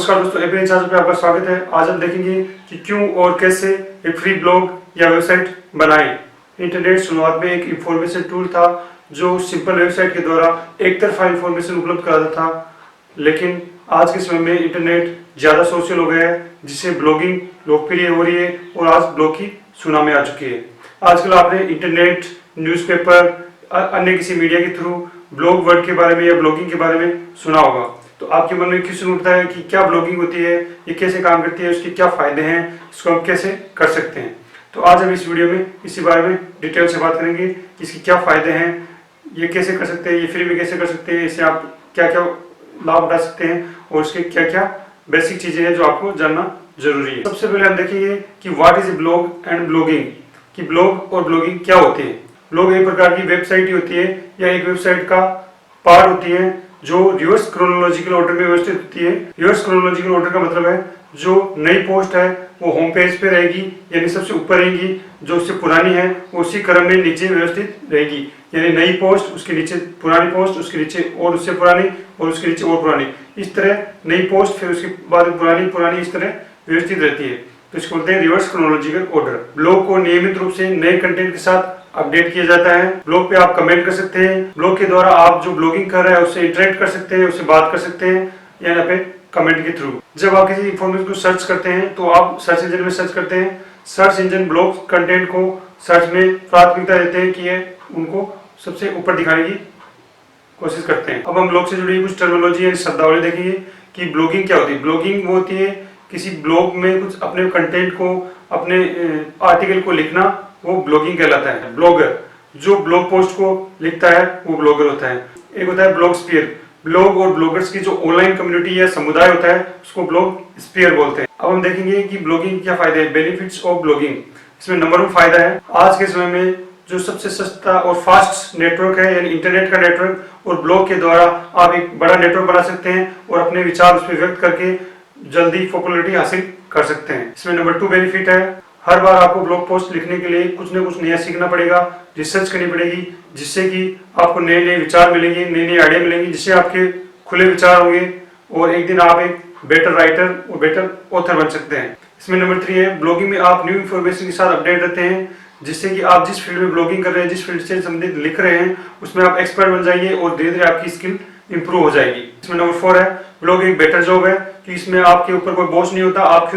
नमस्कार दोस्तों, AP channel पे आपका स्वागत है। आज हम देखेंगे कि क्यों और कैसे एक फ्री ब्लॉग या वेबसाइट बनाएं। इंटरनेट शुरुआत में एक इंफॉर्मेशन टूल था जो सिंपल वेबसाइट के द्वारा एक तरफा इंफॉर्मेशन उपलब्ध कराता था, लेकिन आज के समय में इंटरनेट ज़्यादा सोशल हो गया है, जिससे ब्लॉगिंग लोकप्रिय हो रही है और आज ब्लॉग की सुनामी आ चुकी है। आजकल आपने इंटरनेट, न्यूज़पेपर, अन्य किसी मीडिया के थ्रू ब्लॉग वर्ड के बारे में या ब्लॉगिंग के बारे में सुना होगा। तो आपके मन में क्वेश्चन उठता है कि क्या ब्लॉगिंग होती है, ये कैसे काम करती है, उसके क्या फायदे हैं, इसको हम कैसे कर सकते हैं। तो आज हम इस वीडियो में इसी बारे में डिटेल से बात करेंगे कि इसके क्या फायदे हैं, ये कैसे कर सकते हैं, ये फ्री में कैसे कर सकते हैं, इससे आप क्या क्या लाभ उठा सकते हैं और उसके क्या क्या बेसिक चीजें हैं जो आपको जानना जरूरी है। सबसे पहले हम देखेंगे कि what is a blog and blogging, कि ब्लॉग और ब्लॉगिंग क्या होते हैं। ब्लॉग एक प्रकार की वेबसाइट ही होती है या एक वेबसाइट का पार्ट होती है जो रिवर्स क्रोनोलॉजिकल ऑर्डर में व्यवस्थित होती है। रिवर्स क्रोनोलॉजिकल ऑर्डर का मतलब है जो नई पोस्ट है वो होम पेज पे रहेगी, यानी सबसे ऊपर रहेगी, जो उससे पुरानी है वो उसी क्रम में नीचे व्यवस्थित रहेगी, यानी नई पोस्ट उसके नीचे पुरानी पोस्ट, उसके नीचे और उससे पुरानी और उसके नीचे और पुरानी, इस तरह नई पोस्ट फिर उसके बाद पुरानी पुरानी इस तरह व्यवस्थित रहती है। तो इसको बोलते हैं रिवर्स क्रोनोलॉजिकल ऑर्डर। ब्लॉग को नियमित रूप से नए कंटेंट के साथ अपडेट किया जाता है। ब्लॉग पे आप कमेंट कर सकते हैं, ब्लॉग के द्वारा आप जो ब्लॉगिंग कर रहे हैं उससे इंटरेक्ट कर सकते हैं, उससे बात कर सकते हैं या यहाँ पे कमेंट के थ्रू। जब आप किसी इंफॉर्मेशन को सर्च करते हैं तो आप सर्च इंजन में सर्च करते हैं। सर्च इंजन ब्लॉग कंटेंट को सर्च में प्राथमिकता देते हैं कि ये उनको सबसे ऊपर दिखाने की कोशिश करते हैं। अब हम ब्लॉग से जुड़ी कुछ टर्मिनोलॉजी या शब्दावली देखेंगे कि ब्लॉगिंग क्या होती है। ब्लॉगिंग वो होती है किसी ब्लॉग में कुछ अपने कंटेंट को, अपने आर्टिकल को लिखना, वो ब्लॉगिंग कहलाता है। ब्लॉगर जो ब्लॉग पोस्ट को लिखता है वो ब्लॉगर होता है। एक होता है ब्लॉग स्फीयर, ब्लॉग और ब्लॉगर्स की जो ऑनलाइन कम्युनिटी या समुदाय होता है उसको ब्लॉग स्फीयर बोलते हैं। अब हम देखेंगे कि ब्लॉगिंग क्या फायदे हैं, बेनिफिट्स ऑफ ब्लॉगिंग। इसमें नंबर 1 फायदा है, आज के समय में जो सबसे सस्ता और फास्ट नेटवर्क है यानी इंटरनेट का नेटवर्क, और ब्लॉग के द्वारा आप एक बड़ा नेटवर्क बना सकते हैं और अपने विचार उस पर व्यक्त करके जल्दी पॉपुलैरिटी हासिल कर सकते हैं। इसमें नंबर 2 बेनिफिट है, हर बार आपको ब्लॉग पोस्ट लिखने के लिए कुछ न कुछ नया सीखना पड़ेगा, रिसर्च करनी पड़ेगी, जिससे कि आपको नए नए विचार मिलेंगे, नए नए आइडिया मिलेंगे, जिससे आपके खुले विचार होंगे और एक दिन आप एक बेटर राइटर और बेटर ऑथर बन सकते हैं। इसमें नंबर 3 है, ब्लॉगिंग में आप न्यू इन्फॉर्मेशन के साथ अपडेट रहते हैं, जिससे कि आप जिस फील्ड में ब्लॉगिंग कर रहे हैं, जिस फील्ड से संबंधित लिख रहे हैं, उसमें आप एक्सपर्ट बन जाएंगे और धीरे धीरे आपकी स्किल इंप्रूव हो जाएगी। इसमें नंबर 4 है, ब्लॉग एक बेटर जॉब है कि इसमें आपके ऊपर कोई बॉस नहीं होता, आप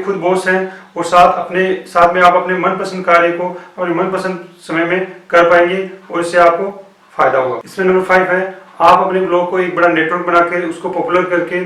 खुद बॉस हैं और साथ में आप अपने मनपसंद कार्य को अपने मनपसंद समय में कर पाएंगे और इससे आपको फायदा होगा। इसमें नंबर 5 है, आप अपने ब्लॉग को एक बड़ा नेटवर्क बनाकर उसको पॉपुलर करके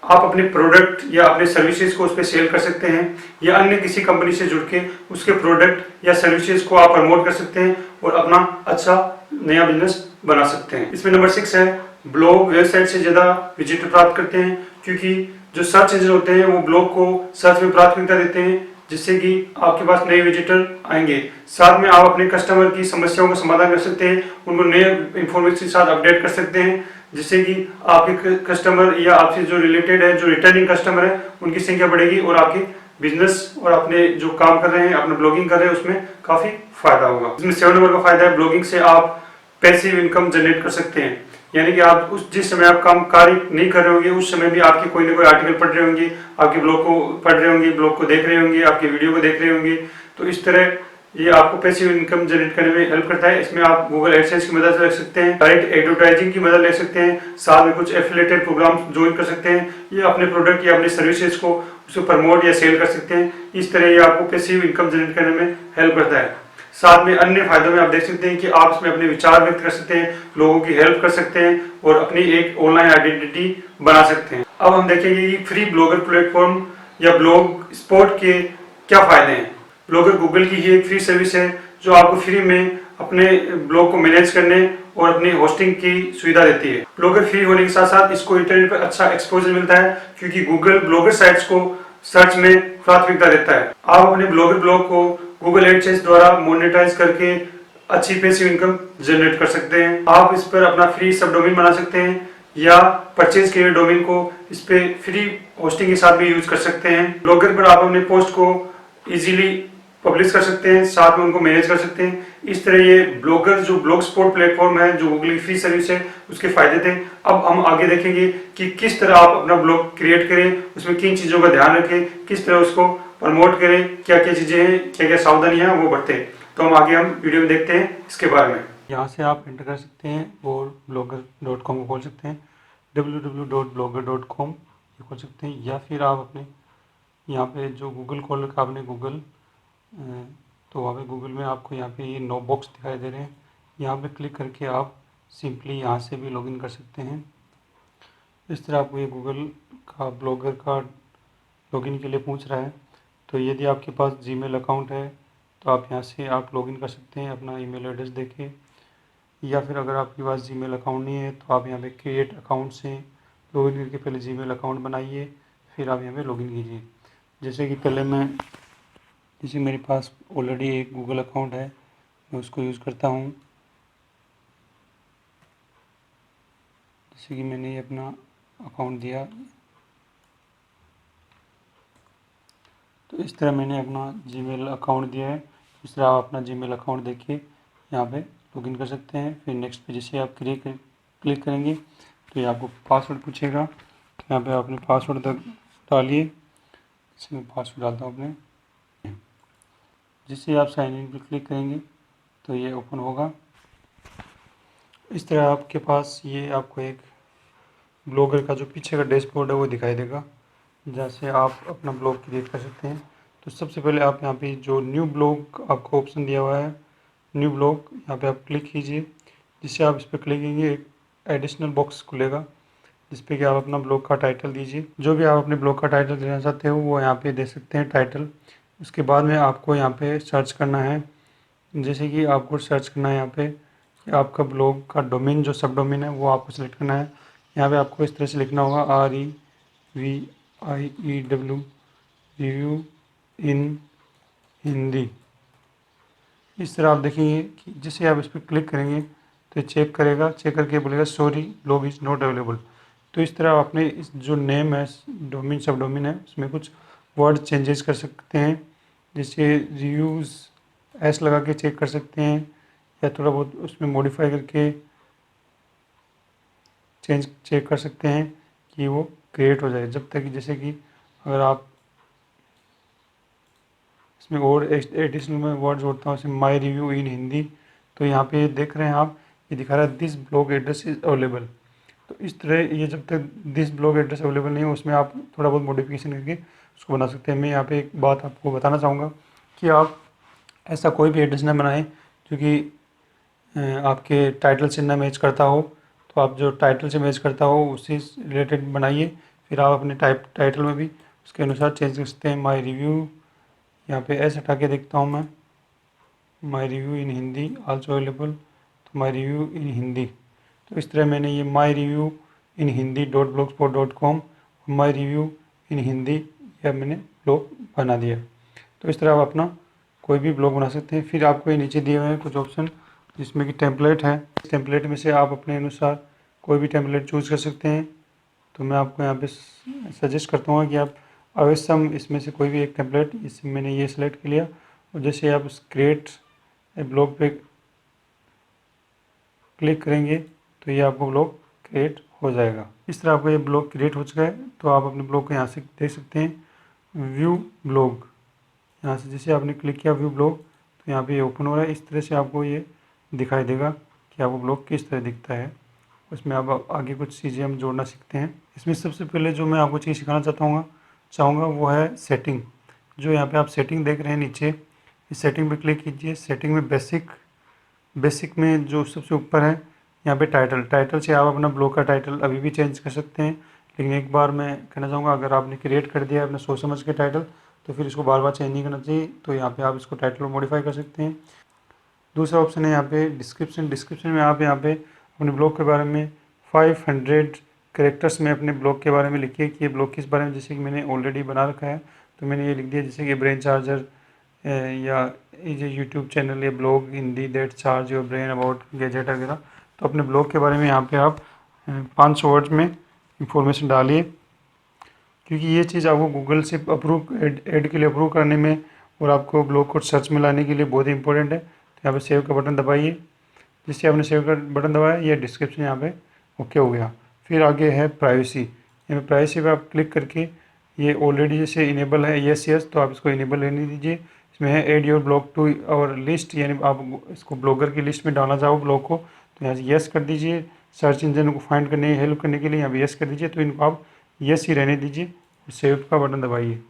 आप अपने प्रोडक्ट या अपने सर्विसेज को उस पर सेल कर सकते हैं या अन्य किसी कंपनी से जुड़ के उसके प्रोडक्ट या सर्विसेज को आप प्रमोट कर सकते हैं और अपना अच्छा नया बिजनेस बना सकते हैं। इसमें नंबर 6 है, ब्लॉग वेबसाइट से ज़्यादा विजिटर प्राप्त करते हैं, क्योंकि जो सर्च इंजन होते हैं वो ब्लॉग को सर्च में प्राथमिकता देते हैं, जिससे कि आपके पास नए विजिटर आएंगे। साथ में आप अपने कस्टमर की समस्याओं का समाधान कर सकते हैं, उनको नए इंफॉर्मेशन के साथ अपडेट कर सकते हैं, जिससे कि आपके कस्टमर या आपसे जो रिलेटेड है, जो रिटर्निंग कस्टमर है, उनकी संख्या बढ़ेगी और आपके बिजनेस और अपने जो काम कर रहे हैं, अपना ब्लॉगिंग कर रहे हैं, उसमें काफ़ी फायदा होगा। इसमें 7 नंबर का फायदा है, ब्लॉगिंग से आप पैसिव इनकम जनरेट कर सकते हैं, यानी कि आप जिस समय आप काम कार्य नहीं कर रहे होंगे उस समय भी आपके कोई ना कोई आर्टिकल पढ़ रहे होंगे, आपके ब्लॉग को पढ़ रहे होंगे, ब्लॉग को देख रहे होंगे, आपके वीडियो को देख रहे होंगे। तो इस तरह ये आपको पैसिव इनकम जनरेट करने में हेल्प करता है। इसमें आप गूगल एडसेंस की मदद ले सकते हैं, डायरेक्ट एडवर्टाइजिंग की मदद ले सकते हैं, साथ में कुछ एफिलिएटेड प्रोग्राम ज्वाइन कर सकते हैं या अपने प्रोडक्ट या अपने सर्विसेज को उसको प्रमोट या सेल कर सकते हैं। इस तरह ये आपको पैसिव इनकम जनरेट करने में हेल्प करता है। साथ में अन्य फायदों में आप देख सकते हैं कि आप इसमें अपने विचार व्यक्त कर सकते हैं, लोगों की हेल्प कर सकते हैं और अपनी एक ऑनलाइन आइडेंटिटी बना सकते हैं। अब हम देखेंगे कि फ्री ब्लॉगर प्लेटफॉर्म या ब्लॉग स्पॉट के क्या फायदे हैं। ब्लॉगर गूगल की ही एक फ्री सर्विस है जो आपको फ्री में अपने ब्लॉग को मैनेज करने और अपनी होस्टिंग की सुविधा देती है। ब्लॉगर फ्री होने के साथ साथ इसको इंटरनेट पर अच्छा एक्सपोजर मिलता है, क्योंकि गूगल ब्लॉगर साइट्स को सर्च में प्राथमिकता देता है। आप अपने ब्लॉगर ब्लॉग को गूगल एडसेंस द्वारा मोनेटाइज करके अच्छी पैसिव इनकम जनरेट कर सकते हैं। आप इस पर अपना फ्री सब डोमेन बना सकते हैं या परचेज किए डोमेन को इस पे फ्री होस्टिंग के साथ भी यूज कर सकते हैं। ब्लॉगर पर आप अपने पोस्ट को इजीली पब्लिश कर सकते हैं, साथ में उनको मैनेज कर सकते हैं। इस तरह ये ब्लॉगर जो ब्लॉग स्पॉट प्लेटफॉर्म है, जो गूगल की फ्री सर्विस है, उसके फायदे थे। अब हम आगे देखेंगे कि किस तरह आप अपना ब्लॉग क्रिएट करें, उसमें किन चीज़ों का ध्यान रखें, किस तरह उसको प्रमोट करें, क्या क्या चीज़ें हैं, क्या क्या सावधानियां वो बरतें। तो हम वीडियो में देखते हैं इसके बारे में। यहाँ से आप एंटर कर सकते हैं और blogger.com को खोल सकते हैं, www.blogger.com ये खोल सकते हैं, या फिर आप अपने यहाँ पे जो गूगल खोल रखा आपने गूगल, तो वहाँ पे गूगल में आपको यहाँ पे ये 9 बॉक्स दिखाई दे रहे हैं, यहाँ पे क्लिक करके आप सिंपली यहाँ से भी लॉगिन कर सकते हैं। इस तरह आपको ये गूगल का ब्लॉगर का लॉगिन के लिए पूछ रहा है। तो यदि आपके पास जीमेल अकाउंट है तो आप यहाँ से आप लॉगिन कर सकते हैं अपना ईमेल एड्रेस देके, या फिर अगर आपके पास जीमेल अकाउंट नहीं है तो आप यहाँ पे क्रिएट अकाउंट से लॉगिन करके पहले जीमेल अकाउंट बनाइए, फिर आप यहाँ पे लॉगिन कीजिए। जैसे कि पहले जैसे मेरे पास ऑलरेडी एक गूगल अकाउंट है, मैं उसको यूज़ करता हूँ। जैसे कि मैंने ये अपना अकाउंट दिया, तो इस तरह मैंने अपना जीमेल अकाउंट दिया है। इस तरह आप अपना जीमेल अकाउंट देखिए यहाँ पे लॉगिन कर सकते हैं। फिर नेक्स्ट पे जैसे आप क्लिक करेंगे तो ये आपको पासवर्ड पूछेगा, तो यहाँ पे आपने पासवर्ड तक डालिए। जैसे मैं पासवर्ड डालता हूँ अपने, जिससे आप साइन इन पर क्लिक करेंगे तो ये ओपन होगा। इस तरह आपके पास ये आपको एक ब्लॉगर का जो पीछे का डैशबोर्ड है वो दिखाई देगा, जहाँ से आप अपना ब्लॉग क्रिएट कर सकते हैं। तो सबसे पहले आप यहाँ पे जो न्यू ब्लॉग आपको ऑप्शन दिया हुआ है, न्यू ब्लॉग, यहाँ पे आप क्लिक कीजिए। जिससे आप इस पर क्लिक करेंगे एक एडिशनल बॉक्स खुलेगा, जिस पे कि आप अपना ब्लॉग का टाइटल दीजिए। जो भी आप अपने ब्लॉग का टाइटल देना चाहते हो वो यहाँ पे दे सकते हैं टाइटल। उसके बाद में आपको यहाँ पे सर्च करना है। जैसे कि आपको सर्च करना है यहाँ पे कि आपका ब्लॉग का डोमेन जो सब डोमेन है वो आपको सेलेक्ट करना है। यहाँ पे आपको इस तरह से लिखना होगा REVIEW रिव्यू इन हिंदी। इस तरह आप देखेंगे कि जैसे आप इस पर क्लिक करेंगे तो चेक करेगा, चेक करके बोलेगा sorry blog is not available. तो इस तरह अपने इस जो नेम है डोमेन सब डोमेन है उसमें कुछ वर्ड चेंजेस कर सकते हैं। जैसे रिव्यूज़ एस लगा के चेक कर सकते हैं, या थोड़ा बहुत उसमें मॉडिफाई करके चेक कर सकते हैं कि वो क्रिएट हो जाए। जब तक कि जैसे कि अगर आप इसमें और एडिशनल में वर्ड जोड़ता हूँ, जैसे माई रिव्यू इन हिंदी, तो यहाँ पे देख रहे हैं आप ये दिखा रहा है this blog address is available. तो इस तरह ये जब तक दिस ब्लॉग एड्रेस अवेलेबल नहीं हो उसमें आप थोड़ा बहुत मॉडिफिकेशन करके उसको बना सकते हैं। मैं यहाँ पे एक बात आपको बताना चाहूँगा कि आप ऐसा कोई भी एड्रेस ना बनाएं जो कि आपके टाइटल से ना मैच करता हो। तो आप जो टाइटल से मैच करता हो उसी रिलेटेड बनाइए, फिर आप अपने टाइटल में भी उसके अनुसार चेंज कर सकते हैं। माई रिव्यू, यहाँ पे ऐसे हटा के देखता हूँ मैं, माई review in Hindi also available, तो माई रिव्यू इन हिंदी। तो इस तरह मैंने ये my review in Hindi .blogspot.com, my review in Hindi या मैंने ब्लॉग बना दिया। तो इस तरह आप अपना कोई भी ब्लॉग बना सकते हैं। फिर आपको ये नीचे दिए हुए हैं कुछ ऑप्शन जिसमें कि टेम्पलेट है। इस टेम्पलेट में से आप अपने अनुसार कोई भी टेम्पलेट चूज़ कर सकते हैं। तो मैं आपको यहाँ पे सजेस्ट करता हूँ कि आप अवश्य इसमें से कोई भी एक टेम्पलेट, इसमें मैंने ये सिलेक्ट कर लिया, और जैसे आप क्रिएट ब्लॉग पे क्लिक करेंगे तो ये आपको ब्लॉग क्रिएट हो जाएगा। इस तरह आपको ये ब्लॉग क्रिएट हो चुका है। तो आप अपने ब्लॉग को यहाँ से देख सकते हैं व्यू ब्लॉग, यहाँ से जैसे आपने क्लिक किया व्यू ब्लॉग तो यहाँ पे ये ओपन हो रहा है। इस तरह से आपको ये दिखाई देगा कि आपको ब्लॉग किस तरह दिखता है। उसमें आप आगे कुछ चीज़ें हम जोड़ना सीखते हैं। इसमें सबसे पहले जो मैं आपको चीज़ सिखाना चाहूँगा वो है सेटिंग। जो यहाँ पे आप सेटिंग देख रहे हैं नीचे, इस सेटिंग पे क्लिक कीजिए। सेटिंग में बेसिक में जो सबसे ऊपर है यहाँ पे टाइटल से आप अपना ब्लॉग का टाइटल अभी भी चेंज कर सकते हैं। लेकिन एक बार मैं कहना चाहूँगा, अगर आपने क्रिएट कर दिया है अपना सोच समझ के टाइटल तो फिर इसको बार बार चेंज नहीं करना चाहिए। तो यहाँ पे आप इसको टाइटल मॉडिफाई कर सकते हैं। दूसरा ऑप्शन है यहाँ पे डिस्क्रिप्शन में आप यहाँ पे अपने ब्लॉग के बारे में 500 कैरेक्टर्स में अपने ब्लॉग के बारे में लिखिए कि ये ब्लॉग किस बारे में। जैसे कि मैंने ऑलरेडी बना रखा है तो मैंने ये लिख दिया, जैसे कि ब्रेन चार्जर या ये यूट्यूब चैनल या blog Hindi that charge your brain about gadget वगैरह। तो अपने ब्लॉग के बारे में यहाँ पे आप 500 वर्ड्स में इंफॉर्मेशन डालिए, क्योंकि ये चीज़ आपको गूगल से अप्रूव ऐड के लिए अप्रूव करने में और आपको ब्लॉग को सर्च में लाने के लिए बहुत ही इंपॉर्टेंट है। तो यहाँ पे सेव का बटन दबाइए। जिससे आपने सेव का बटन दबाया, ये डिस्क्रिप्शन यहाँ पे ओके हो गया। फिर आगे है प्राइवेसी। यहाँ पे प्राइवेसी पे आप क्लिक करके, ये ऑलरेडी जैसे इनेबल है, यस यस, तो आप इसको इनेबल रहने दीजिए। इसमें है add your blog to our list, यानी आप इसको ब्लॉगर की लिस्ट में डालना चाहो ब्लॉग को, तो यहाँ से यस कर दीजिए। सर्च इंजन को फाइंड करने हेल्प करने के लिए यहाँ पे यस कर दीजिए। तो इनको आप यस ही रहने दीजिए, सेव का बटन दबाइए।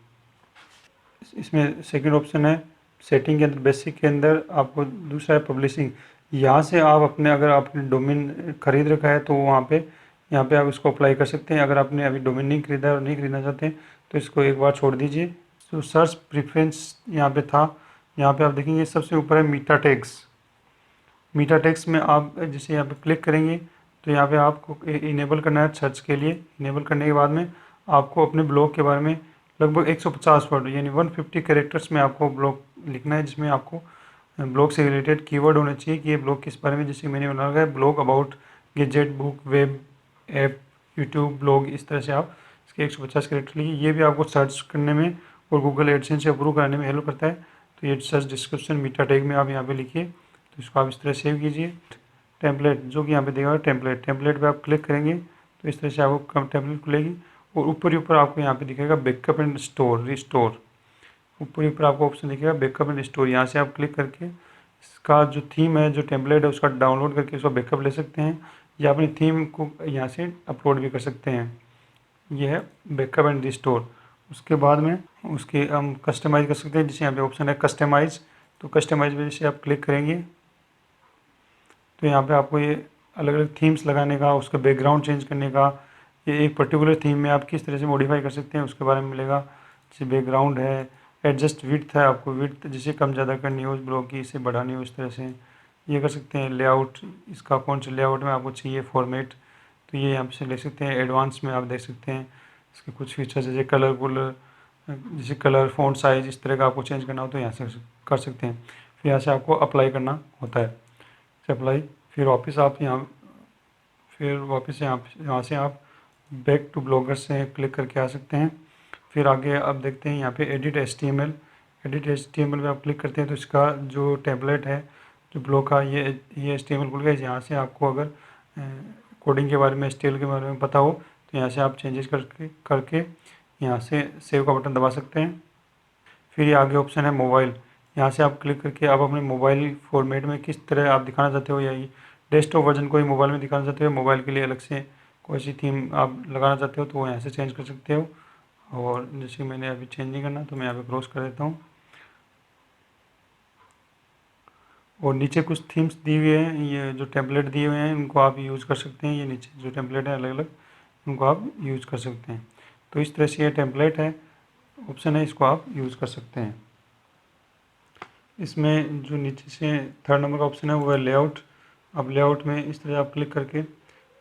इसमें सेकंड ऑप्शन है सेटिंग के अंदर, बेसिक के अंदर आपको दूसरा है पब्लिशिंग। यहाँ से आप अपने, अगर आपने डोमेन खरीद रखा है तो वहाँ पे, यहाँ पे आप इसको अप्लाई कर सकते हैं। अगर आपने अभी डोमेन नहीं खरीदा और नहीं खरीदना चाहते हैं तो इसको एक बार छोड़ दीजिए। तो सर्च प्रेफरेंस यहाँ पे था, यहाँ पे आप देखेंगे सबसे ऊपर है मीटा टैग्स। मीटा टैग्स में आप जैसे यहाँ पे क्लिक करेंगे तो यहाँ पे आपको इनेबल करना है सर्च के लिए। इनेबल करने के बाद में आपको अपने ब्लॉग के बारे में लगभग 150 वर्ड यानी 150 कैरेक्टर्स में आपको ब्लॉग लिखना है, जिसमें आपको ब्लॉग से रिलेटेड कीवर्ड होने चाहिए कि ये ब्लॉग किस बारे में। जैसे मैंने बना रखा है blog about gadget, book, web, app, YouTube blog, इस तरह से आप इसके 150 कैरेक्टर लिखिए। ये भी आपको सर्च करने में और गूगल एडसेंस से अप्रूव कराने में हेल्प करता है। तो ये सर्च डिस्क्रिप्शन मीटा टैग में आप यहाँ पे लिखिए। तो इसको आप इस तरह सेव कीजिए। टेम्पलेट जो कि यहाँ पे देखा टेम्पलेट, टेम्पलेट पे आप क्लिक करेंगे तो इस तरह से आपको टेम्पलेट खुलेगी और ऊपर ही ऊपर आपको यहाँ पे दिखेगा बैकअप एंड स्टोर, रिस्टोर। ऊपर ही ऊपर आपको ऑप्शन दिखेगा बैकअप एंड स्टोर। यहाँ से आप क्लिक करके इसका जो थीम है, जो टेम्पलेट है, उसका डाउनलोड करके उसका बैकअप ले सकते हैं या अपनी थीम को यहाँ से अपलोड भी कर सकते हैं। यह है बैकअप एंड रिस्टोर। उसके बाद में उसके हम कस्टमाइज़ कर सकते हैं। जैसे यहाँ पे ऑप्शन है कस्टमाइज़, तो कस्टमाइज़ में जैसे आप क्लिक करेंगे तो यहाँ पे आपको ये अलग अलग थीम्स लगाने का, उसका बैकग्राउंड चेंज करने का, ये एक पर्टिकुलर थीम में आप किस तरह से मॉडिफाई कर सकते हैं उसके बारे में मिलेगा। जैसे बैकग्राउंड है, एडजस्ट विड्थ है, आपको विड्थ जैसे कम ज़्यादा करनी हो उस ब्लॉग की, इसे बढ़ानी हो, इस तरह से ये कर सकते हैं। लेआउट, इसका कौन सा लेआउट में आपको चाहिए फॉर्मेट, तो ये यहाँ से ले सकते हैं। एडवांस में आप देख सकते हैं इसके कुछ फीचर्स, जैसे कलरफुल, जैसे कलर, फ़ॉन्ट साइज़, इस तरह का आपको चेंज करना हो तो यहाँ से कर सकते हैं। फिर यहाँ से आपको अप्लाई करना होता है, अप्लाई। फिर वापस आप यहाँ, फिर वापस यहाँ से आप बैक टू ब्लॉगर से क्लिक करके आ सकते हैं। फिर आगे आप देखते हैं यहाँ पे एडिट HTML। एडिट HTML पे आप क्लिक करते हैं तो इसका जो टेम्पलेट है, जो ब्लॉग का, ये HTML खुल गया। यहाँ से आपको अगर कोडिंग के बारे में, STL के बारे में पता हो तो यहाँ से आप चेंजेस करके यहाँ से सेव का बटन दबा सकते हैं। फिर ये आगे ऑप्शन है मोबाइल। यहाँ से आप क्लिक करके आप अपने मोबाइल फॉर्मेट में किस तरह आप दिखाना चाहते हो, या ये डेस्कटॉप वर्जन को ही मोबाइल में दिखाना चाहते हो, मोबाइल के लिए अलग से कोई सी थीम आप लगाना चाहते हो तो वो यहाँ से चेंज कर सकते हो। और जैसे मैंने अभी चेंज नहीं करना तो मैं यहाँ पे क्रॉस कर देता हूँ। और नीचे कुछ थीम्स दी हुई हैं, ये जो टेम्पलेट दिए हुए हैं उनको आप यूज़ कर सकते हैं। ये नीचे जो टेम्पलेट है अलग अलग, उनको आप यूज़ कर सकते हैं। तो इस तरह से ये टेम्पलेट है, ऑप्शन है, इसको आप यूज़ कर सकते हैं। इसमें जो नीचे से थर्ड नंबर का ऑप्शन है वो है लेआउट। अब लेआउट में इस तरह आप क्लिक करके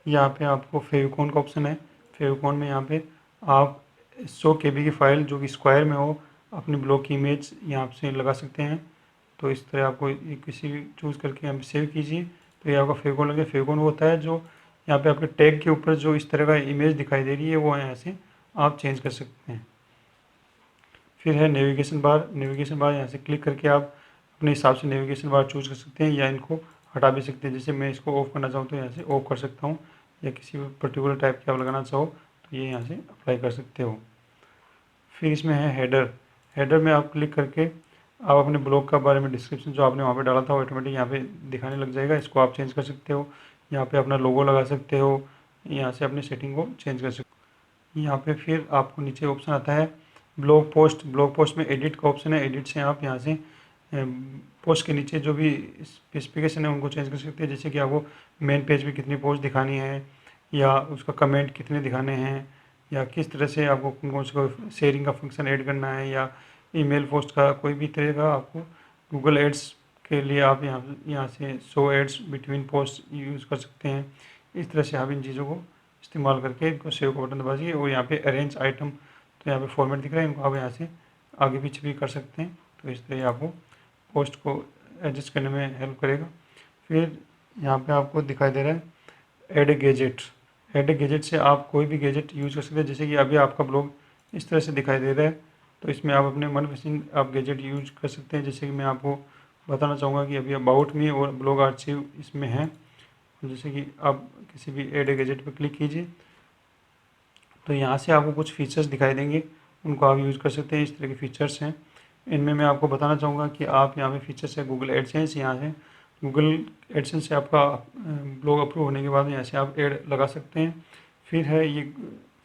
यहाँ पे आपको फेविकॉन का ऑप्शन है। फेविकॉन में यहाँ पे आप 100 KB की फ़ाइल जो कि स्क्वायर में हो, अपनी ब्लॉग की इमेज यहाँ से लगा सकते हैं। तो इस तरह आपको किसी भी चूज़ करके यहाँ पे सेव कीजिए तो ये आपका फेविकॉन लगे। फेविकॉन होता है जो यहाँ पे आपके टैग के ऊपर जो इस तरह का इमेज दिखाई दे रही है वो यहाँ से आप चेंज कर सकते हैं। फिर है नेविगेशन बार। नेविगेशन बार यहाँ से क्लिक करके आप अपने हिसाब से नेविगेशन बार चूज़ कर सकते हैं या इनको हटा भी सकते हैं। जैसे मैं इसको ऑफ़ करना चाहूँ तो यहाँ से ऑफ कर सकता हूँ, या किसी भी पर्टिकुलर टाइप के आप लगाना चाहो तो ये यहाँ से अप्लाई कर सकते हो। फिर इसमें है हेडर। हेडर में आप क्लिक करके आप अपने ब्लॉग का बारे में डिस्क्रिप्शन जो आपने वहाँ पे डाला था वो ऑटोमेटिक यहाँ पे दिखाने लग जाएगा। इसको आप चेंज कर सकते हो, यहाँ पे अपना लोगो लगा सकते हो, यहाँ से अपनी सेटिंग को चेंज कर सकते हो। यहाँ पे फिर आपको नीचे ऑप्शन आता है ब्लॉग पोस्ट। ब्लॉग पोस्ट में एडिट का ऑप्शन है। एडिट से आप यहाँ से पोस्ट के नीचे जो भी स्पेसिफिकेशन है उनको चेंज कर सकते हैं। जैसे कि आपको मेन पेज पे कितनी पोस्ट दिखानी है, या उसका कमेंट कितने दिखाने हैं, या किस तरह से आपको कौन सा शेयरिंग का फंक्शन ऐड करना है, या ईमेल पोस्ट का कोई भी तरह का आपको गूगल एड्स के लिए आप यहाँ से show ads between post use कर सकते हैं। इस तरह से आप इन चीज़ों को इस्तेमाल करके इनको सेव का बटन दबा दीजिए। और यहाँ पे अरेंज आइटम, तो यहाँ पे फॉर्मेट दिख रहा है, इनको आप यहाँ से आगे पीछे भी कर सकते हैं। तो इस तरह आपको पोस्ट को एडजस्ट करने में हेल्प करेगा। फिर यहाँ पे आपको दिखाई दे रहा है add a gadget. Add a gadget से आप कोई भी गैजेट यूज़ कर सकते हैं। जैसे कि अभी आपका ब्लॉग इस तरह से दिखाई दे रहा है, तो इसमें आप अपने मनपसंद आप गैजेट यूज कर सकते हैं। जैसे कि मैं आपको बताना चाहूँगा कि अभी अबाउट मी और ब्लॉग आर्चिव इसमें है। जैसे कि आप किसी भी ऐड गैजेट पर क्लिक कीजिए तो यहाँ से आपको कुछ फीचर्स दिखाई देंगे, उनको आप यूज़ कर सकते हैं। इस तरह के फीचर्स हैं। इनमें मैं आपको बताना चाहूँगा कि आप यहाँ पे फीचर्स है गूगल एडसेंस। यहाँ से गूगल एडसेंस से आपका ब्लॉग अप्रूव होने के बाद यहाँ से आप ऐड लगा सकते हैं। फिर है ये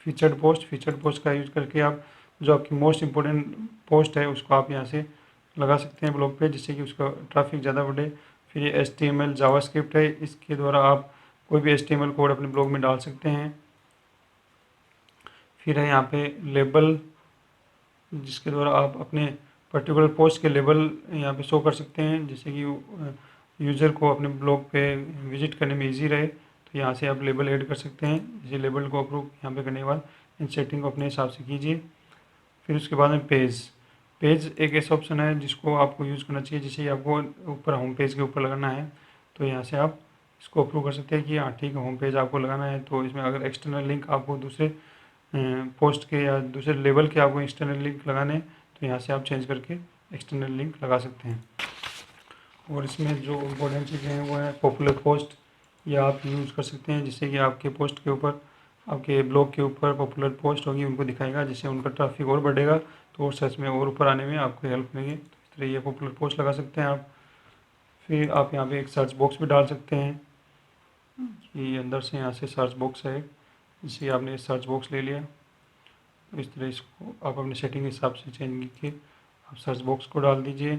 फीचर्ड पोस्ट का यूज़ करके आप जो आपकी मोस्ट इम्पोर्टेंट पोस्ट है उसको आप यहाँ से लगा सकते हैं ब्लॉग पे, जिससे कि उसका ट्रैफिक ज़्यादा बढ़े। फिर ये HTML जावास्क्रिप्ट है, इसके द्वारा आप कोई भी HTML कोड अपने ब्लॉग में डाल सकते हैं। फिर है यहाँ पे लेबल, जिसके द्वारा आप अपने पर्टिकुलर पोस्ट के लेबल यहाँ पे शो कर सकते हैं, जिससे कि यूज़र को अपने ब्लॉग पे विजिट करने में इजी रहे। तो यहाँ से आप लेबल ऐड कर सकते हैं। इसी लेबल को अप्रूव यहाँ पे करने के बाद इन सेटिंग को अपने हिसाब से कीजिए। फिर उसके बाद में पेज एक ऐसा ऑप्शन है जिसको आपको यूज़ करना चाहिए। जैसे आपको ऊपर होम पेज के ऊपर लगाना है तो यहाँ से आप इसको अप्रूव कर सकते हैं कि हाँ ठीक है, होम पेज आपको लगाना है। तो इसमें अगर एक्सटर्नल लिंक आपको दूसरे पोस्ट के या दूसरे लेवल के आपको एक्सटर्नल लिंक लगाने हैं तो यहाँ से आप चेंज करके एक्सटर्नल लिंक लगा सकते हैं। और इसमें जो इम्पोर्टेंट चीज़ें हैं वो है पॉपुलर पोस्ट, या आप यूज़ कर सकते हैं जिससे कि आपके पोस्ट के ऊपर, आपके ब्लॉग के ऊपर पॉपुलर पोस्ट होगी उनको दिखाएगा, जिससे उनका ट्रैफिक और बढ़ेगा तो और सर्च में और ऊपर आने में आपको हेल्प करेंगे। तो इस तरह ये पॉपुलर पोस्ट लगा सकते हैं आप। फिर आप यहाँ पे एक सर्च बॉक्स भी डाल सकते हैं कि अंदर से यहाँ से सर्च बॉक्स है, जिससे आपने सर्च बॉक्स ले लिया। तो इस तरह इसको आप अपने सेटिंग के हिसाब से चेंज करके आप सर्च बॉक्स को डाल दीजिए।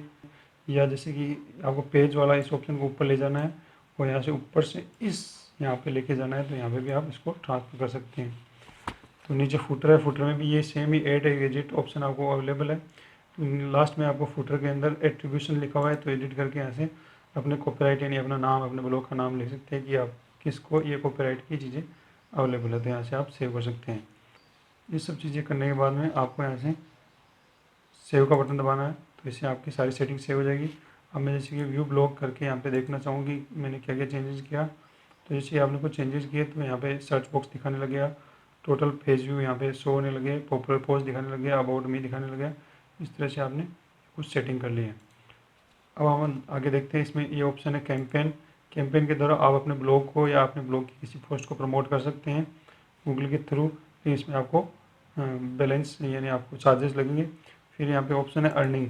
या जैसे कि आपको पेज वाला इस ऑप्शन को ऊपर ले जाना है और यहाँ से ऊपर से इस यहाँ पे लेके जाना है तो यहाँ पे भी आप इसको ट्रांसफर कर सकते हैं। तो नीचे फुटर है, फुटर में भी ये सेम ही ऐड गैजेट ऑप्शन आपको अवेलेबल है। लास्ट में आपको फुटर के अंदर एट्रीब्यूशन लिखा हुआ है, तो एडिट करके यहाँ से अपने कॉपीराइट यानी अपना नाम, अपने ब्लॉग का नाम लिख सकते हैं कि आप किसको ये कॉपीराइट की चीज़ें अवेलेबल है, तो यहाँ से आप सेव कर सकते हैं। ये सब चीज़ें करने के बाद में आपको यहाँ से सेव का बटन दबाना है, तो इससे आपकी सारी सेटिंग सेव हो जाएगी। अब मैं जैसे कि व्यू ब्लॉग करके यहाँ पे देखना चाहूँगी मैंने क्या क्या चेंजेस किया। तो जैसे आपने कुछ चेंजेस किए तो यहाँ पे सर्च बॉक्स दिखाने लगेगा, टोटल पेज व्यू यहाँ पे शो होने लगे, पॉपुलर पोस्ट दिखाने लगे, अबाउट मी दिखाने लगे। इस तरह से आपने कुछ सेटिंग कर ली है। अब हम आगे देखते हैं। इसमें ये ऑप्शन है कैंपेन के द्वारा आप अपने ब्लॉग को या अपने ब्लॉग की किसी पोस्ट को प्रमोट कर सकते हैं गूगल के थ्रू। फिर इसमें आपको बैलेंस यानी आपको चार्जेस लगेंगे। फिर यहाँ पे ऑप्शन है अर्निंग।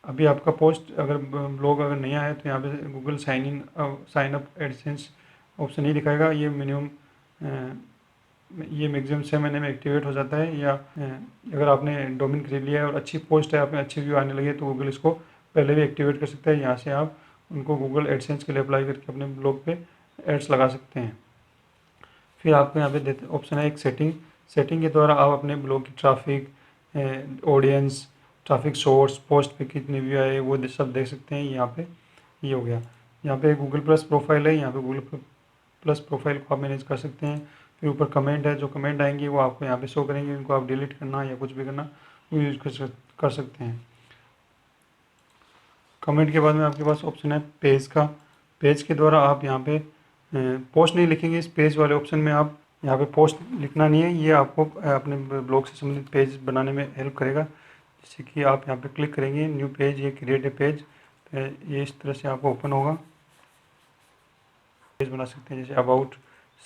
अभी आपका पोस्ट अगर ब्लॉग अगर नया है तो यहाँ पे Google sign up AdSense option नहीं दिखाएगा। ये मिनिमम ये मैक्सिमम 6 महीने में एक्टिवेट हो जाता है। या अगर आपने डोमेन खरीद लिया है और अच्छी पोस्ट है, आप में अच्छे व्यू आने लगे तो गूगल इसको पहले भी एक्टिवेट कर सकता है। यहाँ से आप उनको गूगल एडसेंस के लिए अप्लाई करके अपने ब्लॉग पे एड्स लगा सकते हैं। फिर आपको यहाँ पे देते ऑप्शन है एक सेटिंग के द्वारा आप अपने ब्लॉग की traffic, audience, traffic source, post पे कितने व्यू आए वो सब देख सकते हैं। यहाँ पे ये हो गया। यहाँ पे गूगल प्लस प्रोफाइल है, यहाँ पे गूगल प्लस प्रोफाइल को आप मैनेज कर सकते हैं। फिर ऊपर कमेंट है, जो कमेंट आएंगे वो आपको यहाँ पे शो करेंगे, उनको आप डिलीट करना या कुछ भी करना वो यूज कर सकते हैं। कमेंट के बाद में आपके पास ऑप्शन है पेज के द्वारा आप यहाँ पे पोस्ट नहीं लिखेंगे। इस पेज वाले ऑप्शन में आप यहाँ पे पोस्ट लिखना नहीं है, ये आपको अपने ब्लॉग से संबंधित पेज बनाने में हेल्प करेगा। जैसे कि आप यहाँ पे क्लिक करेंगे न्यू पेज, ये क्रिएट ए पेज, ये इस तरह से आपको ओपन होगा। पेज बना सकते हैं, जैसे अबाउट,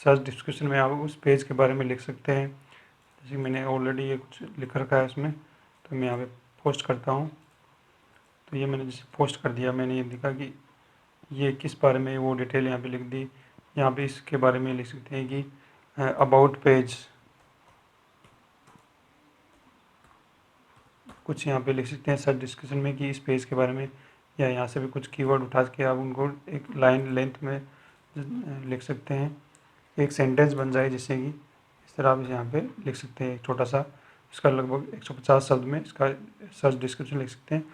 सर्च डिस्क्रिप्शन में आप उस पेज के बारे में लिख सकते हैं। जैसे मैंने ऑलरेडी ये कुछ लिख रखा है उसमें, तो मैं यहाँ पे पोस्ट करता हूँ। तो ये मैंने जैसे पोस्ट कर दिया, मैंने ये लिखा कि ये किस बारे में, वो डिटेल यहाँ पे लिख दी। यहाँ पे इसके बारे में लिख सकते हैं कि अबाउट पेज, कुछ यहाँ पे लिख सकते हैं सर्च डिस्क्रिप्शन में कि इस पेज के बारे में, या यहाँ से भी कुछ कीवर्ड उठा के आप उनको एक लाइन लेंथ में लिख सकते हैं, एक सेंटेंस बन जाए। जिससे कि इस तरह आप यहाँ पे लिख सकते हैं एक छोटा सा, इसका लगभग 150 शब्द में इसका सर्च डिस्क्रिप्शन लिख सकते हैं।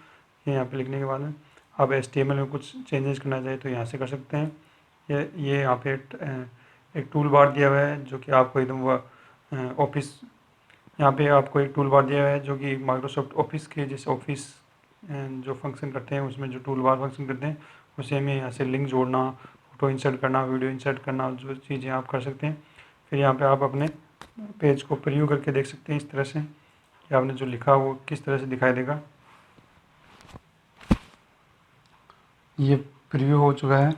यहाँ पे लिखने के बाद में आप HTML में कुछ चेंजेस करना चाहे तो यहाँ से कर सकते हैं। ये यहाँ पे एक टूल बार दिया हुआ है जो कि आपको एकदम ऑफिस, यहाँ पे आपको एक टूल बार दिया हुआ है जो कि माइक्रोसॉफ्ट ऑफिस के जैसे ऑफिस जो फंक्शन करते हैं उसमें जो टूल बार फंक्शन करते हैं उसे में यहाँ से लिंक जोड़ना, फोटो इंसर्ट करना, वीडियो इंसर्ट करना, जो चीज़ें आप कर सकते हैं। फिर यहाँ पे आप अपने पेज को प्रीव्यू करके देख सकते हैं इस तरह से। कि आपने जो लिखा वो किस तरह से दिखाई देगा। ये प्रीव्यू हो चुका है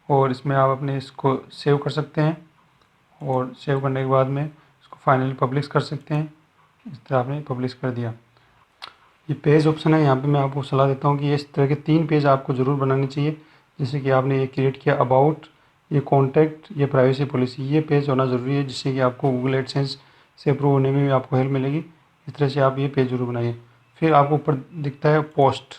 और इसमें आप अपने इसको सेव कर सकते हैं और सेव करने के बाद में इसको फाइनली पब्लिश कर सकते हैं। इस तरह आपने पब्लिश कर दिया। ये पेज ऑप्शन है, यहाँ पे मैं आपको सलाह देता हूँ कि इस तरह के 3 पेज आपको ज़रूर बनाने चाहिए। जैसे कि आपने ये क्रिएट किया अबाउट, ये कॉन्टैक्ट, ये प्राइवेसी पॉलिसी, ये पेज होना ज़रूरी है जिससे कि आपको गूगल एडसेंस से अप्रूव होने में भी आपको हेल्प मिलेगी। इस तरह से आप ये पेज ज़रूर बनाइए। फिर आपको ऊपर दिखता है पोस्ट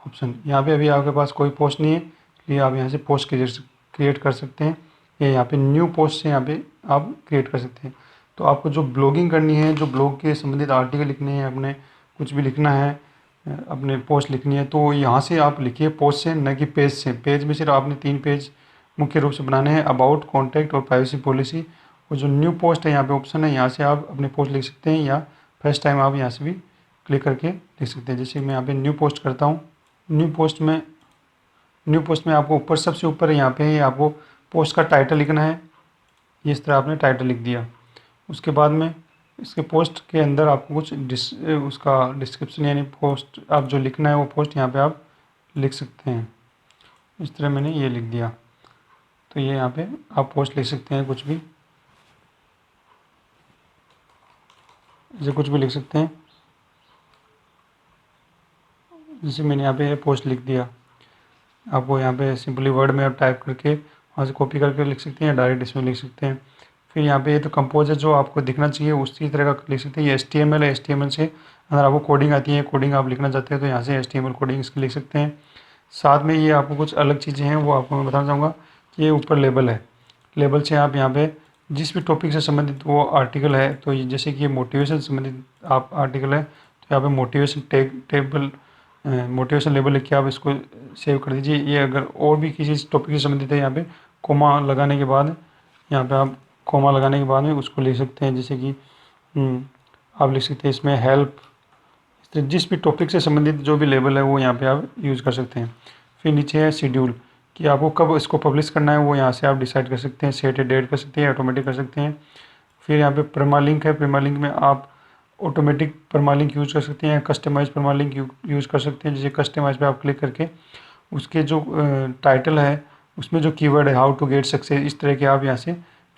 ऑप्शन, यहाँ पे अभी आपके पास कोई पोस्ट नहीं है इसलिए आप यहाँ से पोस्ट क्रिएट कर सकते हैं या यहाँ पे न्यू पोस्ट से यहाँ पे आप क्रिएट कर सकते हैं। तो आपको जो ब्लॉगिंग करनी है, जो ब्लॉग के संबंधित आर्टिकल लिखने हैं, अपने कुछ भी लिखना है, अपने पोस्ट लिखनी है, तो यहाँ से आप लिखिए पोस्ट से, न कि पेज से। पेज में सिर्फ आपने 3 पेज मुख्य रूप से बनाने हैं, अबाउट, कॉन्टैक्ट और प्राइवेसी पॉलिसी। और जो न्यू पोस्ट है यहाँ पे ऑप्शन है, यहाँ से आप अपने पोस्ट लिख सकते हैं या फर्स्ट टाइम आप यहाँ से भी क्लिक करके लिख सकते हैं। जैसे मैं यहाँ पे न्यू पोस्ट करता हूँ। न्यू पोस्ट में आपको ऊपर सबसे ऊपर यहाँ पे आपको पोस्ट का टाइटल लिखना है। इस तरह आपने टाइटल लिख दिया। उसके बाद में इसके पोस्ट के अंदर आपको कुछ उसका डिस्क्रिप्शन यानी पोस्ट आप जो लिखना है वो पोस्ट यहाँ पे आप लिख सकते हैं। इस तरह मैंने ये लिख दिया, तो ये यहाँ पे आप पोस्ट लिख सकते हैं, कुछ भी जैसे कुछ भी लिख सकते हैं। जैसे मैंने यहाँ पे पोस्ट लिख दिया, आपको यहाँ पे सिंपली वर्ड में आप टाइप करके वहाँ से कॉपी करके लिख सकते हैं या डायरेक्ट इसमें लिख सकते हैं। फिर यहाँ पे ये तो कंपोज है जो आपको दिखना चाहिए उसी तरह का लिख सकते हैं। ये HTML है, HTML से अगर आपको कोडिंग आती है, कोडिंग आप लिखना चाहते हैं तो यहाँ से HTML कोडिंग इसकी लिख सकते हैं। साथ में ये आपको कुछ अलग चीज़ें हैं वो आपको मैं बताना चाहूँगा कि ये ऊपर लेबल है। लेबल से आप यहाँ पे जिस भी टॉपिक से संबंधित वो आर्टिकल है, तो ये जैसे कि ये मोटिवेशन से संबंधित आप आर्टिकल है तो यहाँ पे मोटिवेशन टेबल मोटिवेशन लेबल लिख के आप इसको सेव कर दीजिए। ये अगर और भी किसी टॉपिक से संबंधित है, यहाँ पे कोमा लगाने के बाद यहाँ पे आप कोमा लगाने के बाद में उसको लिख सकते हैं। जैसे कि आप लिख सकते हैं इसमें हेल्प। जिस भी टॉपिक से संबंधित जो भी लेबल है वो यहाँ पे आप यूज़ कर सकते हैं। फिर नीचे है शेड्यूल कि आपको कब इसको पब्लिश करना है, वो यहाँ से आप डिसाइड कर सकते हैं। सेट डेट कर सकते हैं, ऑटोमेटिक कर सकते हैं। फिर यहाँ पे परमालिंक है, परमालिंक में आप ऑटोमेटिक परमालिंक यूज़ कर सकते हैं, कस्टमाइज परमालिंक यूज़ कर सकते हैं। जैसे कस्टमाइज पे आप क्लिक करके उसके जो टाइटल है उसमें जो कीवर्ड है हाउ टू गेट सक्सेस, इस तरह के आप यहाँ से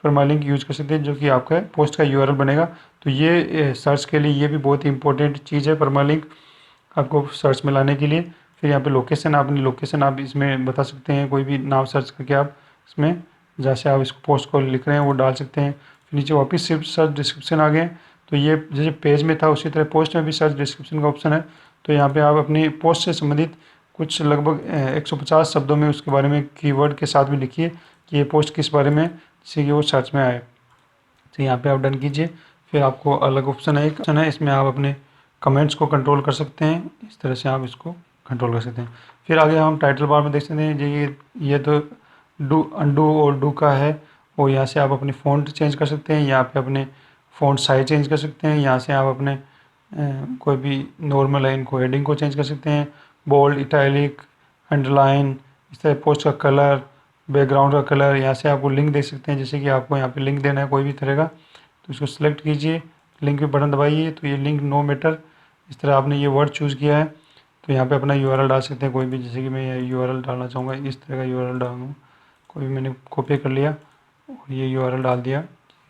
परमालिंक यूज़ कर सकते हैं जो कि आपका पोस्ट का URL बनेगा। तो ये सर्च के लिए ये भी बहुत ही इंपॉर्टेंट चीज़ है परमालिंक आपको सर्च में लाने के लिए। फिर यहाँ पे लोकेशन, अपनी लोकेशन आप इसमें बता सकते हैं, कोई भी नाम सर्च करके आप इसमें जहाँ से आप इसको पोस्ट को लिख रहे हैं वो डाल सकते हैं। फिर नीचे वापस सिर्फ सर्च डिस्क्रिप्शन आ गए। तो ये जैसे पेज में था उसी तरह पोस्ट में भी सर्च डिस्क्रिप्शन का ऑप्शन है। तो यहाँ पे आप अपनी पोस्ट से संबंधित कुछ लगभग 150 शब्दों में उसके बारे में कीवर्ड के साथ में लिखिए कि ये पोस्ट किस बारे में, जिससे कि वो सर्च में आए। तो यहाँ पे आप डन कीजिए। फिर आपको अलग ऑप्शन है, एक ऑप्शन है इसमें आप अपने कमेंट्स को कंट्रोल कर सकते हैं। इस तरह से आप इसको कंट्रोल कर सकते हैं। फिर आगे हम टाइटल बार में देख सकते हैं ये तो डू अंडू और डू का है, और यहाँ से आप अपनी फ़ॉन्ट चेंज कर सकते हैं। यहाँ पे अपने फ़ॉन्ट साइज चेंज कर सकते हैं। यहाँ से आप अपने कोई भी नॉर्मल है इनको हेडिंग को चेंज कर सकते हैं, बोल्ड, इटैलिक, अंडरलाइन, इस तरह पोस्ट का कलर, बैकग्राउंड का कलर। यहाँ से आपको लिंक दे सकते हैं, जैसे कि आपको यहाँ पे लिंक देना है कोई भी तरह का, तो इसको सिलेक्ट कीजिए, लिंक पे बटन दबाइए तो ये लिंक नो मैटर, इस तरह आपने ये वर्ड चूज़ किया है तो यहाँ पे अपना URL डाल सकते हैं कोई भी। जैसे कि मैं ये URL डालना चाहूँगा, इस तरह का URL डालूँगा, कोई भी मैंने कॉपी कर लिया और ये URL डाल दिया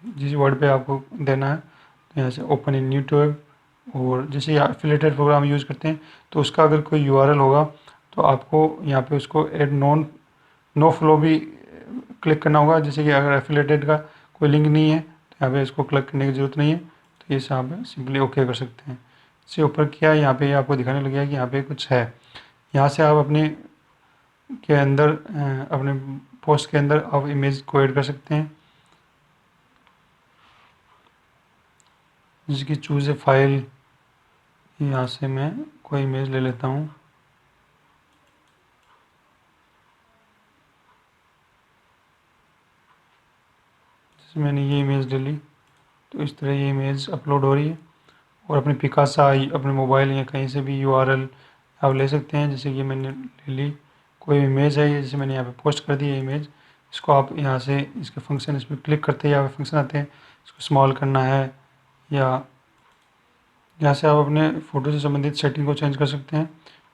जिस वर्ड पे आपको देना है। तो यहाँ से ओपन इन न्यू टैब, और जैसे एफिलिएटेड प्रोग्राम यूज़ करते हैं तो उसका अगर कोई URL होगा तो आपको यहाँ पे उसको एड नो फ्लो भी क्लिक करना होगा। जैसे कि अगर एफिलिएटेड का कोई लिंक नहीं है तो यहाँ पे इसको क्लिक करने की ज़रूरत नहीं है, तो ये आप सिंपली ओके कर सकते हैं। इससे ऊपर क्या है, यहाँ पे आपको दिखाने लग गया कि यहाँ पे कुछ है। यहाँ से आप अपने के अंदर अपने पोस्ट के अंदर आप इमेज को ऐड कर सकते हैं, जिसकी चूज़ ए फाइल। यहाँ से मैं कोई इमेज ले लेता हूँ। जैसे मैंने ये इमेज ले ली तो इस तरह ये इमेज अपलोड हो रही है, और अपने पिकासा अपने मोबाइल या कहीं से भी URL आप ले सकते हैं। जैसे कि मैंने ले ली कोई इमेज है, जैसे मैंने यहाँ पे पोस्ट कर दी है इमेज, इसको आप यहाँ से इसके फंक्शन, इसमें क्लिक करते हैं यहाँ पे फंक्शन आते हैं, इसको स्मॉल करना है या यहाँ से आप अपने फ़ोटो से संबंधित सेटिंग को चेंज कर सकते हैं,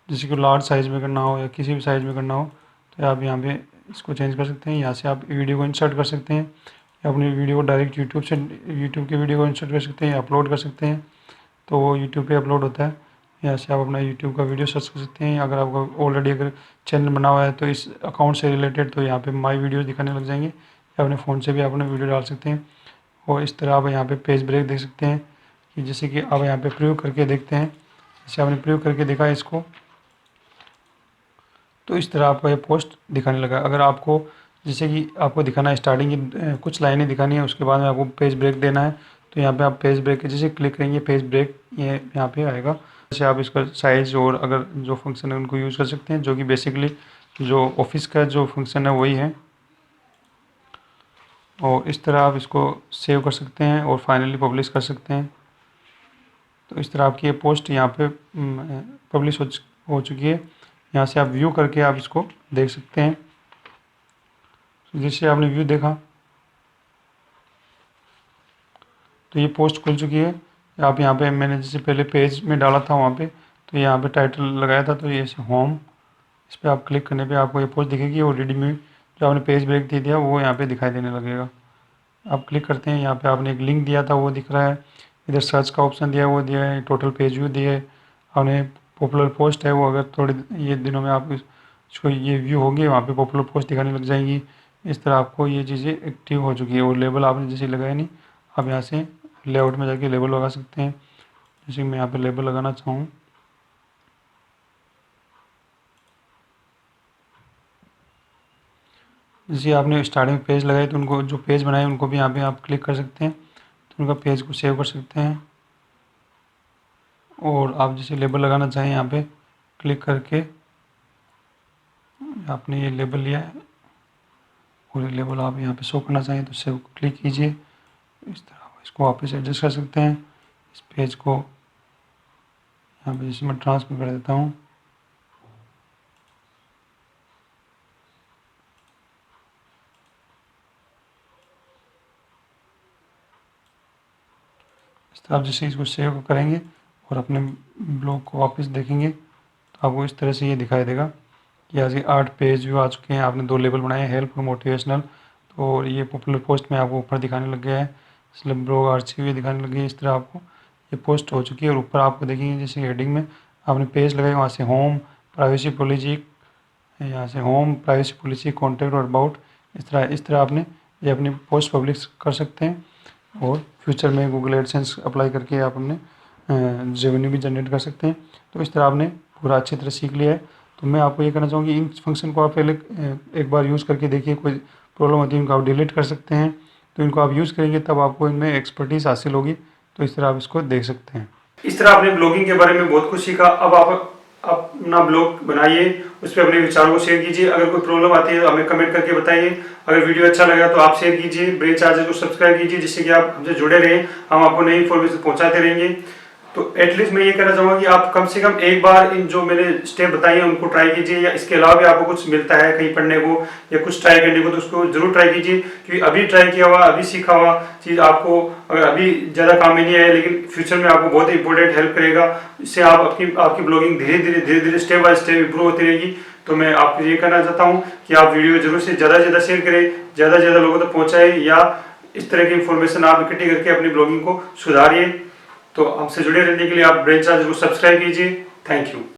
जैसे कि लार्ज साइज़ में करना हो या किसी भी साइज़ में करना हो तो आप यहाँ पे इसको चेंज कर सकते हैं। यहाँ से आप वीडियो को इंसर्ट कर सकते हैं या अपनी वीडियो को डायरेक्ट यूट्यूब की वीडियो को इंसर्ट कर सकते हैं या अपलोड कर सकते हैं, तो वो यूट्यूब पे अपलोड होता है। यहाँ से आप अपना यूट्यूब का वीडियो सर्च कर सकते हैं। अगर आपका ऑलरेडी अगर चैनल बना हुआ है तो इस अकाउंट से रिलेटेड, तो यहाँ पे माई वीडियोस दिखाने लग जाएंगे या अपने फ़ोन से भी आप अपने वीडियो डाल सकते हैं। और इस तरह आप यहाँ पे पेज ब्रेक देख सकते हैं कि जैसे कि आप यहाँ पे प्रयोग करके देखते हैं। जैसे आपने प्रयोग करके देखा इसको, तो इस तरह आपका ये पोस्ट दिखाने लगा। अगर आपको जैसे कि आपको दिखाना है स्टार्टिंग की कुछ लाइनें दिखानी है, उसके बाद में आपको पेज ब्रेक देना है, तो यहाँ पे आप पेज ब्रेक के जैसे क्लिक करेंगे पेज ब्रेक ये यहाँ पे आएगा। जैसे आप इसका साइज़ और अगर जो फंक्शन है उनको यूज़ कर सकते हैं, जो कि बेसिकली जो ऑफिस का जो फंक्शन है वही है। और इस तरह आप इसको सेव कर सकते हैं और फाइनली पब्लिश कर सकते हैं। तो इस तरह आपकी ये पोस्ट यहाँ पे पब्लिश हो चुकी है। यहाँ से आप व्यू करके आप इसको देख सकते हैं। जैसे आपने व्यू देखा तो ये पोस्ट खुल चुकी है। आप यहाँ पे मैंने जैसे पहले पेज में डाला था वहाँ पे, तो यहाँ पे टाइटल लगाया था, तो ये होम, इस पर आप क्लिक करने पे आपको ये पोस्ट दिखेगी और रेडीमेड जो आपने पेज ब्रेक दे दिया वो यहाँ पे दिखाई देने लगेगा। आप क्लिक करते हैं, यहाँ पे आपने एक लिंक दिया था वो दिख रहा है, इधर सर्च का ऑप्शन दिया है वो दिया है, टोटल पेज व्यू दिया है, आपने पॉपुलर पोस्ट है वो, अगर थोड़े ये दिनों में आप इसको ये व्यू होंगे वहाँ पे पॉपुलर पोस्ट दिखाने लग जाएंगी। इस तरह आपको ये चीज़ें एक्टिव हो चुकी है। और लेबल आपने जैसे लगाया नहीं, आप यहाँ से लेआउट में जाके लेबल लगा सकते हैं। जैसे मैं यहाँ पे लेबल लगाना चाहूँ, जैसे आपने स्टार्टिंग में पेज लगाए तो उनको जो पेज बनाए उनको भी यहाँ पे आप क्लिक कर सकते हैं, तो उनका पेज को सेव कर सकते हैं। और आप जैसे लेबल लगाना चाहें यहाँ पे क्लिक करके आपने ये लेबल लिया है और ये लेबल आप यहाँ पे शो करना चाहें तो सेव क्लिक कीजिए। इस तरह इसको वापस एडजस्ट कर सकते हैं। इस पेज को यहाँ पे जैसे मैं ट्रांसफर कर देता हूँ, इस तरह आप जैसे इसको सेव करेंगे और अपने ब्लॉग को वापस देखेंगे तो आपको इस तरह से ये दिखाई देगा कि आज 8 पेज व्यू आ चुके हैं। आपने 2 लेबल बनाए हैं, हेल्प और मोटिवेशनल, तो ये पॉपुलर पोस्ट में आपको ऊपर दिखाने लग गया है, इसलिए ब्लॉग आर्चिव दिखाने लग गया है। इस तरह आपको ये पोस्ट हो चुकी है। और ऊपर आपको देखेंगे जैसे हेडिंग में आपने पेज लगाए, वहाँ से होम, प्राइवेसी पॉलिसी, यहाँ से होम, प्राइवेसी पॉलिसी, कॉन्टैक्ट और अबाउट, इस तरह आपने ये अपनी पोस्ट पब्लिश कर सकते हैं। और फ्यूचर में गूगल एडसेंस अप्लाई करके आप अपने रेवेन्यू भी जनरेट कर सकते हैं। तो इस तरह आपने पूरा अच्छी तरह सीख लिया है। तो मैं आपको ये कहना चाहूँगी इन फंक्शन को आप पहले एक बार यूज़ करके देखिए, कोई प्रॉब्लम होती है इनको आप डिलीट कर सकते हैं। तो इनको आप यूज़ करेंगे तब आपको इनमें एक्सपर्टीज़ हासिल होगी। तो इस तरह आप इसको देख सकते हैं। इस तरह आपने ब्लॉगिंग के बारे में बहुत कुछ सीखा। अब आप अपना ब्लॉग बनाइए, उस पर अपने विचारों को शेयर कीजिए। अगर कोई प्रॉब्लम आती है तो हमें कमेंट करके बताइए। अगर वीडियो अच्छा लगा तो आप शेयर कीजिए, ब्रेन चार्जर को सब्सक्राइब कीजिए, जिससे कि आप हमसे जुड़े रहें, हम आपको नई इन्फॉर्मेशन पहुंचाते रहेंगे। तो एटलीस्ट मैं ये कहना चाहूँगा कि आप कम से कम एक बार इन जो मैंने स्टेप बताई है उनको ट्राई कीजिए, या इसके अलावा भी आपको कुछ मिलता है कहीं पढ़ने को या कुछ ट्राई करने को तो उसको जरूर ट्राई कीजिए। क्योंकि अभी ट्राई किया हुआ, अभी सीखा हुआ चीज़ आपको अगर अभी ज़्यादा काम में नहीं आया, लेकिन फ्यूचर में आपको बहुत इंपॉर्टेंट हेल्प करेगा। इससे आप आपकी ब्लॉगिंग धीरे धीरे स्टेप बाय स्टेप इंप्रूव होती रहेगी। तो मैं आपको ये कहना चाहता हूँ कि आप वीडियो जरूर से ज़्यादा शेयर करें, ज़्यादा लोगों तक पहुँचाएं, या इस तरह की इंफॉर्मेशन आप इकट्ठी करके अपनी ब्लॉगिंग को सुधारिए। तो हमसे जुड़े रहने के लिए आप ब्रेन चार्जर को सब्सक्राइब कीजिए। Thank you.